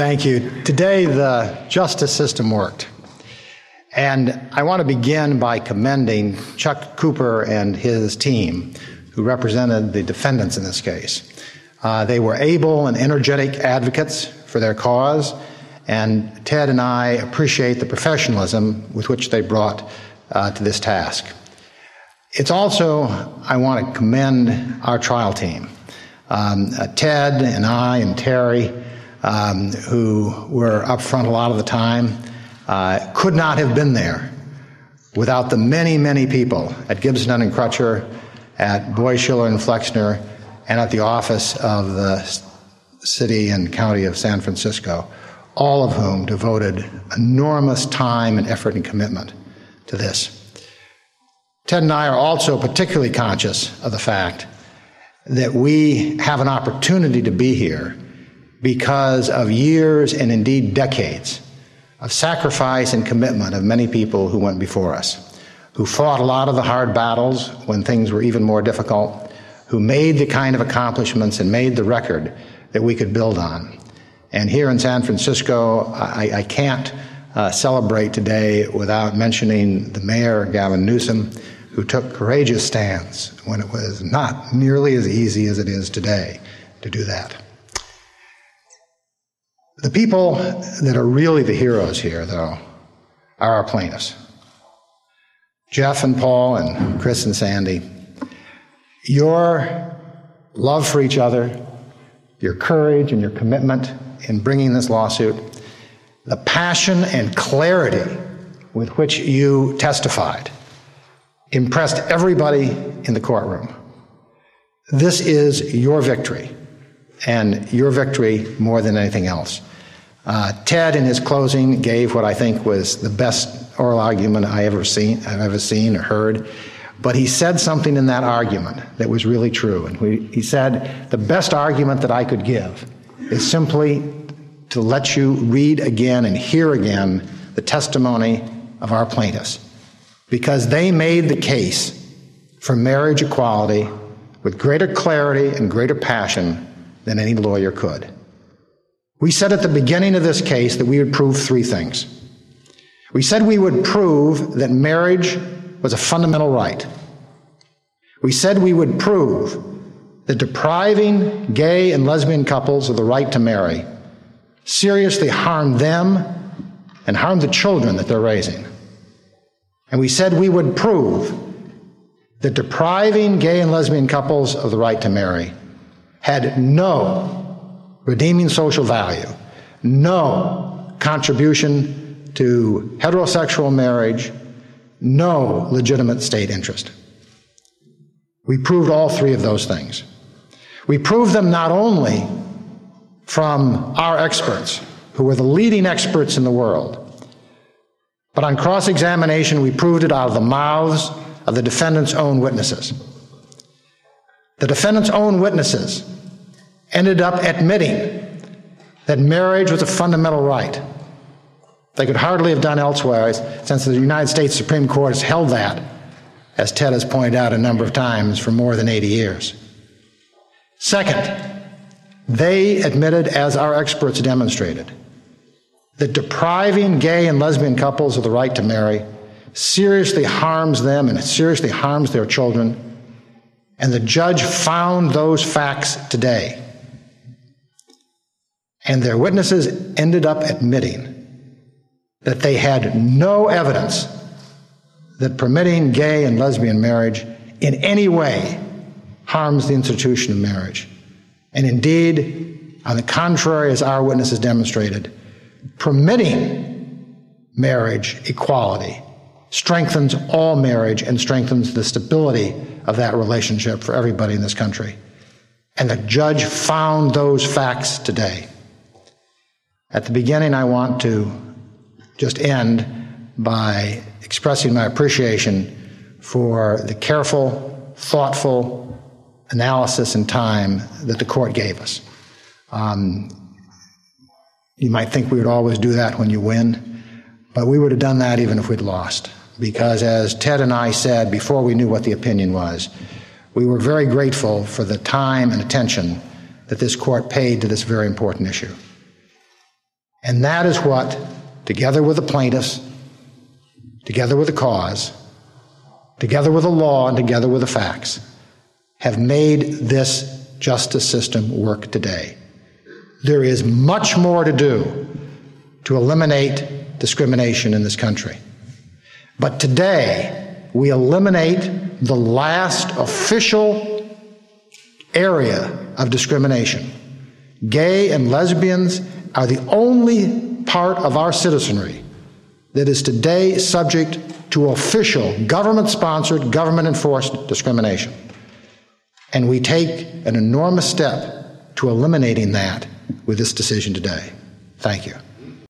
Thank you. Today, the justice system worked. And I want to begin by commending Chuck Cooper and his team, who represented the defendants in this case. They were able and energetic advocates for their cause, and Ted and I appreciate the professionalism with which they brought to this task. It's also, I want to commend our trial team. Ted and I and Terry, who were up front a lot of the time, could not have been there without the many, many people at Gibson, Dunn and Crutcher, at Boies, Schiller and Flexner, and at the office of the City and County of San Francisco, all of whom devoted enormous time and effort and commitment to this. Ted and I are also particularly conscious of the fact that we have an opportunity to be here because of years and indeed decades of sacrifice and commitment of many people who went before us, who fought a lot of the hard battles when things were even more difficult, who made the kind of accomplishments and made the record that we could build on. And here in San Francisco, I can't celebrate today without mentioning the mayor, Gavin Newsom, who took courageous stands when it was not nearly as easy as it is today to do that. The people that are really the heroes here, though, are our plaintiffs. Jeff and Paul and Chris and Sandy, your love for each other, your courage and your commitment in bringing this lawsuit, the passion and clarity with which you testified impressed everybody in the courtroom. This is your victory, and your victory more than anything else. Ted, in his closing, gave what I think was the best oral argument I've ever seen or heard. But he said something in that argument that was really true. And he said, the best argument that I could give is simply to let you read again and hear again the testimony of our plaintiffs, because they made the case for marriage equality with greater clarity and greater passion than any lawyer could. We said at the beginning of this case that we would prove three things. We said we would prove that marriage was a fundamental right. We said we would prove that depriving gay and lesbian couples of the right to marry seriously harmed them and harmed the children that they're raising. And we said we would prove that depriving gay and lesbian couples of the right to marry had no redeeming social value, no contribution to heterosexual marriage, no legitimate state interest. We proved all three of those things. We proved them not only from our experts, who were the leading experts in the world, but on cross-examination, we proved it out of the mouths of the defendant's own witnesses. The defendant's own witnesses ended up admitting that marriage was a fundamental right. They could hardly have done elsewhere, since the United States Supreme Court has held that, as Ted has pointed out a number of times, for more than 80 years. Second, they admitted, as our experts demonstrated, that depriving gay and lesbian couples of the right to marry seriously harms them and seriously harms their children, and the judge found those facts today. And their witnesses ended up admitting that they had no evidence that permitting gay and lesbian marriage in any way harms the institution of marriage. And indeed, on the contrary, as our witnesses demonstrated, permitting marriage equality strengthens all marriage and strengthens the stability of that relationship for everybody in this country. And the judge found those facts today. At the beginning, I want to just end by expressing my appreciation for the careful, thoughtful analysis and time that the court gave us. You might think we would always do that when you win, but we would have done that even if we'd lost. Because as Ted and I said before we knew what the opinion was, we were very grateful for the time and attention that this court paid to this very important issue. And that is what, together with the plaintiffs, together with the cause, together with the law, and together with the facts, have made this justice system work today. There is much more to do to eliminate discrimination in this country. But today, we eliminate the last official area of discrimination. Gay and lesbians are the only part of our citizenry that is today subject to official, government-sponsored, government-enforced discrimination. And we take an enormous step to eliminating that with this decision today. Thank you.